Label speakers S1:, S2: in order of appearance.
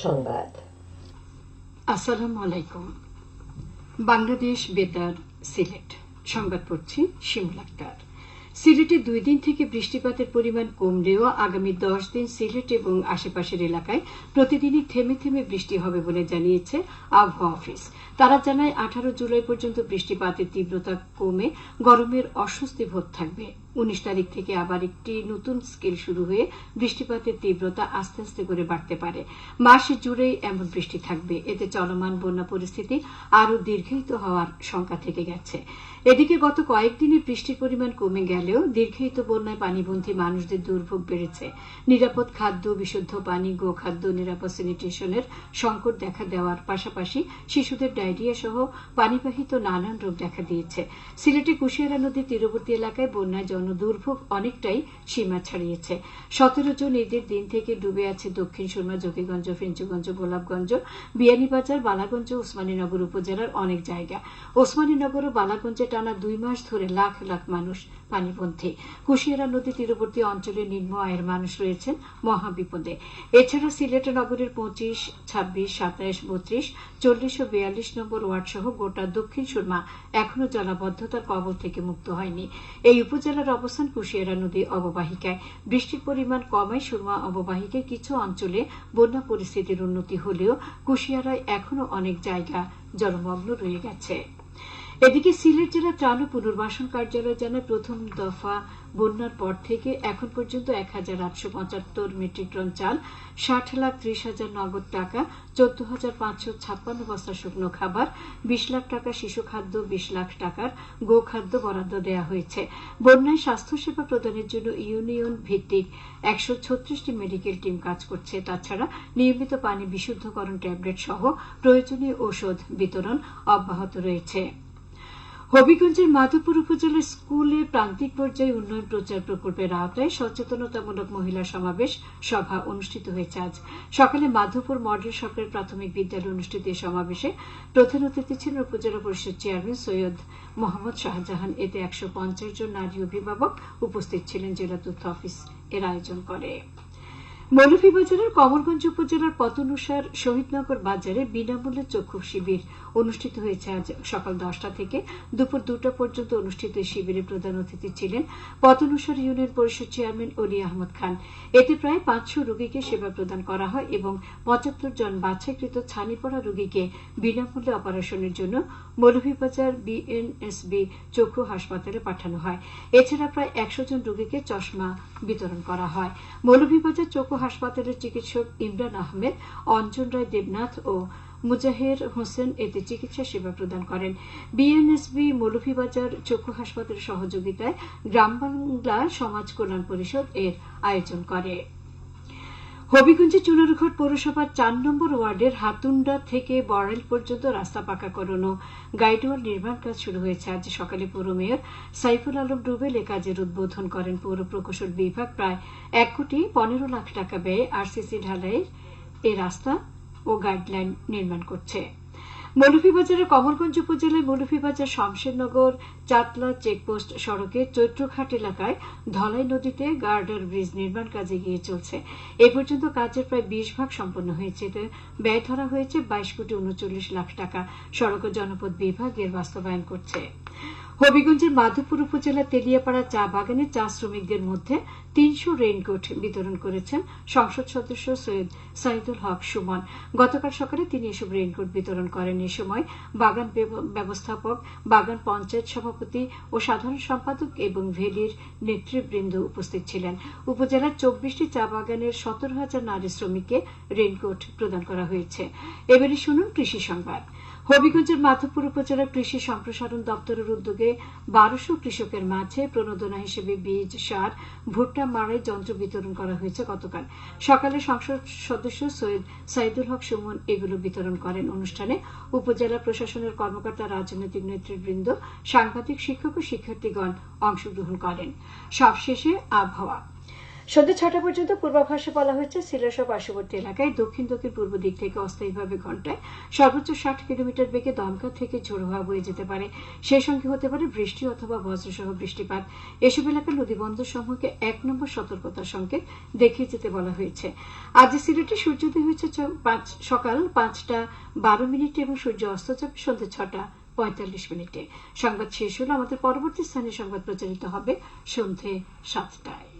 S1: সংবাদ।
S2: আসসালামু আলাইকুম। বাংলাদেশ বেতার, সিলেট। সংবাদ পড়ছি শিমুল আক্তার। সিলেটে 2 দিন থেকে বৃষ্টিপাতের পরিমাণ কমলেও আগামী 10 দিন সিলেট এবং আশেপাশের এলাকায় প্রতিদিনই থেমে থেমে বৃষ্টি হবে বলে জানিয়েছে আবহাওয়া অফিস। তারা জানায় 18 জুলাই পর্যন্ত বৃষ্টিপাতের তীব্রতা কমে গরমের অস্বস্তি বোধ থাকবে। 19 তারিখ থেকে আবার একটি নতুন স্কেল শুরু হয়ে বৃষ্টিপাতের তীব্রতা আস্তে আস্তে করে বাড়তে পারে। মাস জুড়েই এমন বৃষ্টি থাকবে। এতে চলমান বন্যা পরিস্থিতি আরও দীর্ঘায়িত হওয়ার শঙ্কা থেকে গেছে। এদিকে গত কয়েকদিনে বৃষ্টির পরিমাণ কমে গেলেও দীর্ঘায়িত বন্যায় পানিবন্ধী মানুষদের দুর্ভোগ বেড়েছে। নিরাপদ খাদ্য, বিশুদ্ধ পানি, গোখাদ্য, নিরাপদ স্যানিটেশনের সংকট দেখা দেওয়ার পাশাপাশি শিশুদের ডায়রিয়া সহ পানিবাহিত নানান রোগ দেখা দিয়েছে। সিলেটে কুশিয়ারা নদীর তীরবর্তী এলাকায় বন্যায় জনদুর্ভোগ অনেকটাই সীমা ছাড়িয়েছে। 17 জন ঈদের দিন থেকে ডুবে আছে দক্ষিণ সুরমা, জকিগঞ্জ, ফিঞ্চুগঞ্জ, গোলাপগঞ্জ, বিয়ানীবাজার, বালাগঞ্জ, ওসমানীনগর উপজেলার অনেক জায়গা। ওসমানীনগর ও বালাগঞ্জে টানা 2 মাস ধরে লাখ লাখ মানুষ পানিবন্ধী। কুশিয়ারা নদী তীরবর্তী অঞ্চলে নিম্ন আয়ের মানুষ রয়েছেন মহাবিপদে। এছাড়া সিলেট নগরের 25, 26, 27, 32, 40 ও 42 নম্বর ওয়ার্ড সহ গোটা দক্ষিণ সুরমা এখনো জলাবদ্ধতার কবল থেকে মুক্ত হয়নি। এই উপজেলার অবস্থান কুশিয়ারা নদী অববাহিকায়। বৃষ্টির পরিমাণ কমায় সুরমা অববাহিকায় কিছু অঞ্চলে বন্যা পরিস্থিতির উন্নতি হলেও কুশিয়ারায় এখনো অনেক জায়গা জলমগ্ন রয়ে গেছে। এদিকে সিলেট জেলা ত্রাণ ও পুনর্বাসন কার্যালয় জানায় প্রথম দফা বন্যার পর থেকে এখন পর্যন্ত 1875 মেট্রিক টন চাল, 60,30,000 নগদ টাকা, 14,556 বস্তা শুকনো খাবার, 20 লাখ টাকা শিশু খাদ্য, 20 লাখ টাকার গোখাদ্য বরাদ্দ দেওয়া হয়েছে। বন্যায় স্বাস্থ্যসেবা প্রদানের জন্য ইউনিয়ন ভিত্তিক 136টি মেডিকেল টিম কাজ করছে। তাছাড়া নিয়মিত পানি বিশুদ্ধকরণ ট্যাবলেট সহ প্রয়োজনীয় ঔষধ বিতরণ অব্যাহত রয়েছে। হবিগঞ্জের মাধবপুর উপজেলার স্কুলে প্রান্তিক পর্যায়ে উন্নয়ন প্রচার প্রকল্পের আওতায় সচেতনতামূলক মহিলা সমাবেশ সভা অনুষ্ঠিত হয়েছে আজ সকালে মাধবপুর মডেল সরকারি প্রাথমিক বিদ্যালয়ে অনুষ্ঠিত এই সমাবেশে প্রধান অতিথি ছিলেন উপজেলা পরিষদ চেয়ারম্যান সৈয়দ মোহাম্মদ শাহজাহান। এতে 150 জন নারী অভিভাবক উপস্থিত ছিলেন। জেলা তথ্য অফিস এর আয়োজন করে। মৌলভীবাজারের কমলগঞ্জ উপজেলার পতনুসার শহীদনগর বাজারে বিনামূল্যে চক্ষু শিবির অনুষ্ঠিত হয়েছে আজ সকাল 10টা থেকে দুপুর 2টা পর্যন্ত অনুষ্ঠিত এই শিবিরে প্রধান অতিথি ছিলেন পতনুসার ইউনিয়ন পরিষদ চেয়ারম্যান অলি আহমদ খান। এতে প্রায় 500 রোগীকে সেবা প্রদান করা হয় এবং 75 জন বাছাইকৃত ছানি পড়া রোগীকে বিনামূল্যে অপারেশনের জন্য মৌলভীবাজার বিএনএসবি চক্ষু হাসপাতালে পাঠানো হয়। এছাড়া প্রায় 100 জন রোগীকে চশমা বিতরণ করা হয়। মৌলভীবাজার চক্ষু হাসপাতালের চিকিৎসক ইমরান আহমেদ, অঞ্জন রায় দেবনাথ ও মুজাহের হোসেন এতে চিকিৎসা সেবা প্রদান করেন। বিএনএসবি মৌলভীবাজার চক্ষু হাসপাতালের সহযোগিতায় গ্রাম বাংলা সমাজ কল্যাণ পরিষদ এর আয়োজন করে। হবিগঞ্জের চুনারুঘাট পৌরসভার 4 নম্বর ওয়ার্ডের হাতুন্ডা থেকে বড়াইল পর্যন্ত রাস্তা পাকাকরণ ও গাইডওয়াল নির্মাণ কাজ শুরু হয়েছে। আজ সকালে পৌর মেয়র সাইফুল আলম রুবেল এ কাজের উদ্বোধন করেন। পৌর প্রকৌশল বিভাগ প্রায় 1,15 লাখ টাকা ব্যয়ে আরসিসি ঢালাইয়ের এই রাস্তা ও গাইডলাইন নির্মাণ করছে। মৌলভীবাজারের কমলগঞ্জ উপজেলায় মৌলভীবাজার শমশেরনগর চাতলা চেকপোস্ট সড়কে চৈত্রঘাট এলাকায় ধলাই নদীতে গার্ডার ব্রিজ নির্মাণ কাজ এগিয়ে চলছে। এ পর্যন্ত কাজের প্রায় 20 ভাগ সম্পন্ন হয়েছে। এতে ব্যয় ধরা হয়েছে 22,39 লাখ টাকা। সড়ক ও জনপথ বিভাগ এর বাস্তবায়ন করছে। হবিগঞ্জের মাধবপুর উপজেলার তেলিয়াপাড়া চা বাগানে চা শ্রমিকদের মধ্যে 300 রেইনকোট বিতরণ করেছেন সংসদ সদস্য সৈয়দ সাইদুল হক সুমন। গতকাল সকালে তিনি এসব রেইনকোট বিতরণ করেন। এ সময় বাগান ব্যবস্থাপক, বাগান পঞ্চায়েত সভাপতি ও সাধারণ সম্পাদক এবং ভেলির নেতৃবৃন্দ উপস্থিত ছিলেন। উপজেলার 24টি চা বাগানের 17,000 নারী শ্রমিককে রেইনকোট প্রদান করা হয়েছে। এবারে শুনুন কৃষি সংবাদ। হবিগঞ্জের মাধবপুর উপজেলার কৃষি সম্প্রসারণ দপ্তরের উদ্যোগে 1200 কৃষকের মাঝে প্রণোদনা হিসেবে বীজ, সার, ভুট্টা মাড়াই যন্ত্র বিতরণ করা হয়েছে। গতকাল সকালে সংসদ সদস্য সৈয়দ সাইদুল হক সুমন এগুলো বিতরণ করেন। অনুষ্ঠানে উপজেলা প্রশাসনের কর্মকর্তা, রাজনৈতিক নেতৃবৃন্দ, সাংবাদিক, শিক্ষক ও শিক্ষার্থীগণ অংশগ্রহণ করেন। সবশেষে আবহাওয়া। সন্ধ্যা 6টা পর্যন্ত পূর্বাভাসে বলা হয়েছে সিলেট সহ পার্শ্ববর্তী এলাকায় দক্ষিণ দক্ষিণ পূর্ব দিক থেকে অস্থায়ীভাবে ঘন্টায় সর্বোচ্চ 60 কিলোমিটার বেগে দমকা থেকে ঝোড়ো হাওয়া বয়ে যেতে পারে। সেই সঙ্গে হতে পারে বৃষ্টি অথবা বজ্রসহ বৃষ্টিপাত। এসব এলাকার নদীবন্দর সমূহকে 1 নম্বর সতর্কতার সংকেত দেখিয়ে যেতে বলা হয়েছে। আজ সিলেটে সূর্যোদয় হয়েছে সকাল 5:12 এবং সূর্য অস্ত যাবে সন্ধ্যা 6:45। সংবাদ শেষ হলো। আমাদের পরবর্তী স্থানীয় সংবাদ প্রচারিত হবে সন্ধ্যে 7টায়।